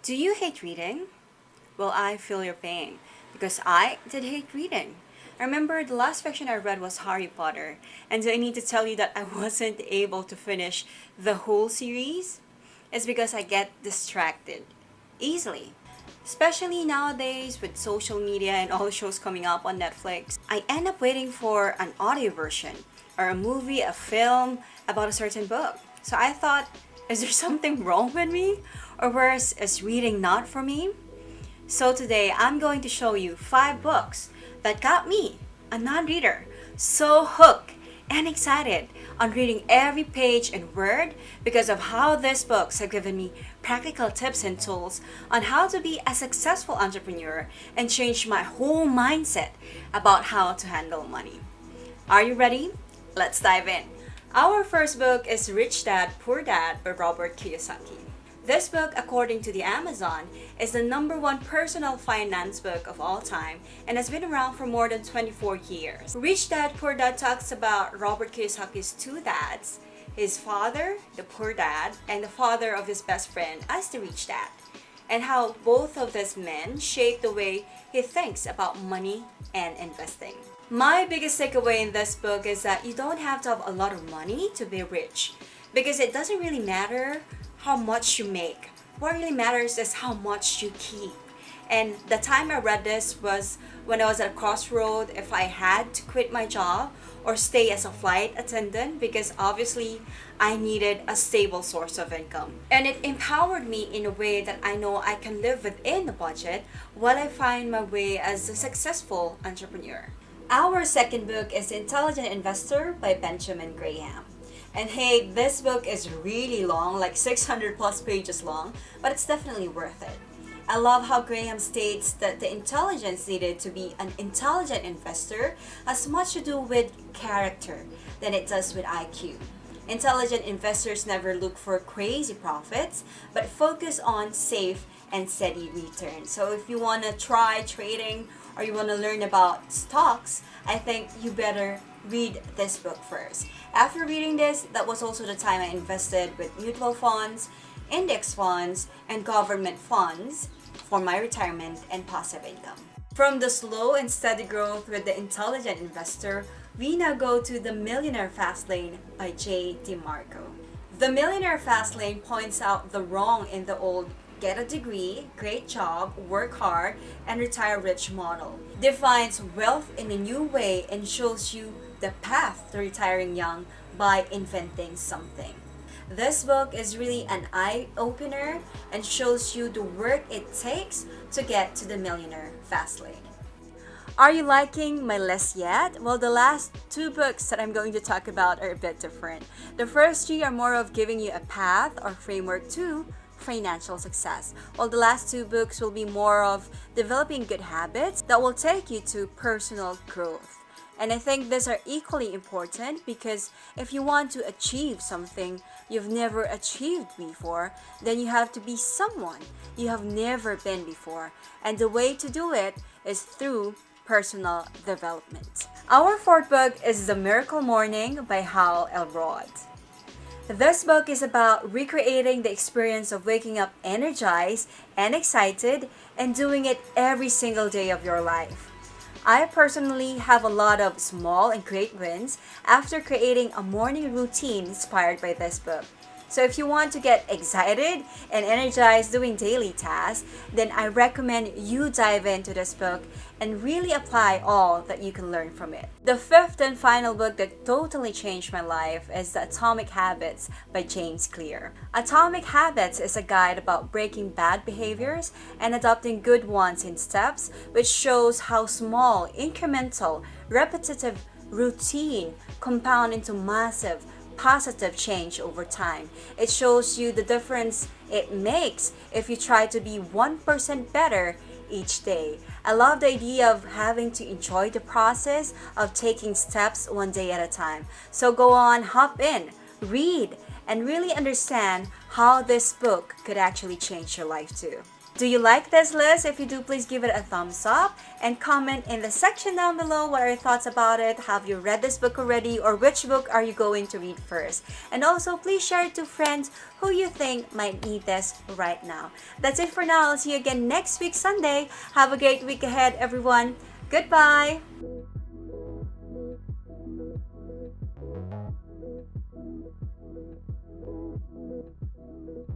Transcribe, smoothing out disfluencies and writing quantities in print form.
Do you hate reading? Well, I feel your pain because I did hate reading. I remember the last fiction I read was Harry Potter, and do I need to tell you that I wasn't able to finish the whole series? It's because I get distracted easily. Especially nowadays with social media and all the shows coming up on Netflix, I end up waiting for an audio version or a movie, a film about a certain book. So I thought, is there something wrong with me? Or worse, is reading not for me? So today I'm going to show you 5 books that got me, a non-reader, so hooked and excited on reading every page and word because of how these books have given me practical tips and tools on how to be a successful entrepreneur and change my whole mindset about how to handle money. Are you ready? Let's dive in. Our first book is Rich Dad, Poor Dad by Robert Kiyosaki. This book, according to the Amazon, is the number one personal finance book of all time and has been around for more than 24 years. Rich Dad, Poor Dad talks about Robert Kiyosaki's 2 dads, his father, the poor dad, and the father of his best friend as the rich dad, and how both of these men shape the way he thinks about money and investing. My biggest takeaway in this book is that you don't have to have a lot of money to be rich because it doesn't really matter how much you make. What really matters is how much you keep. And the time I read this was when I was at a crossroad if I had to quit my job or stay as a flight attendant because obviously I needed a stable source of income. And it empowered me in a way that I know I can live within the budget while I find my way as a successful entrepreneur. Our second book is Intelligent Investor by Benjamin Graham. And hey, this book is really long, like 600 plus pages long, but it's definitely worth it. I love how Graham states that the intelligence needed to be an intelligent investor has much to do with character than it does with IQ. Intelligent investors never look for crazy profits, but focus on safe and steady returns. So if you want to try trading or you want to learn about stocks, I think you better read this book first. After reading this, that was also the time I invested with mutual funds, index funds, and government funds for my retirement and passive income. From the slow and steady growth with the intelligent investor, we now go to The Millionaire Fast Lane by J. DeMarco. The Millionaire Fast Lane points out the wrong in the old get a degree, great job, work hard, and retire rich model. Defines wealth in a new way and shows you the path to retiring young by inventing something. This book is really an eye-opener and shows you the work it takes to get to the millionaire fast lane. Are you liking my list yet? Well, the last 2 books that I'm going to talk about are a bit different. The first 3 are more of giving you a path or framework to financial success, while the last 2 books will be more of developing good habits that will take you to personal growth. And I think these are equally important because if you want to achieve something you've never achieved before, then you have to be someone you have never been before. And the way to do it is through personal development. Our 4th book is The Miracle Morning by Hal Elrod. This book is about recreating the experience of waking up energized and excited and doing it every single day of your life. I personally have a lot of small and great wins after creating a morning routine inspired by this book. So if you want to get excited and energized doing daily tasks, then I recommend you dive into this book and really apply all that you can learn from it. The 5th and final book that totally changed my life is The Atomic Habits by James Clear. Atomic Habits is a guide about breaking bad behaviors and adopting good ones in steps, which shows how small, incremental, repetitive routine compound into massive positive change over time. It shows you the difference it makes if you try to be 1% better each day. I love the idea of having to enjoy the process of taking steps one day at a time. So go on, hop in, read, and really understand how this book could actually change your life too. Do you like this list? If you do, please give it a thumbs up and comment in the section down below what are your thoughts about it. Have you read this book already, or which book are you going to read first? And also, please share it to friends who you think might need this right now. That's it for now. I'll see you again next week, Sunday. Have a great week ahead, everyone. Goodbye.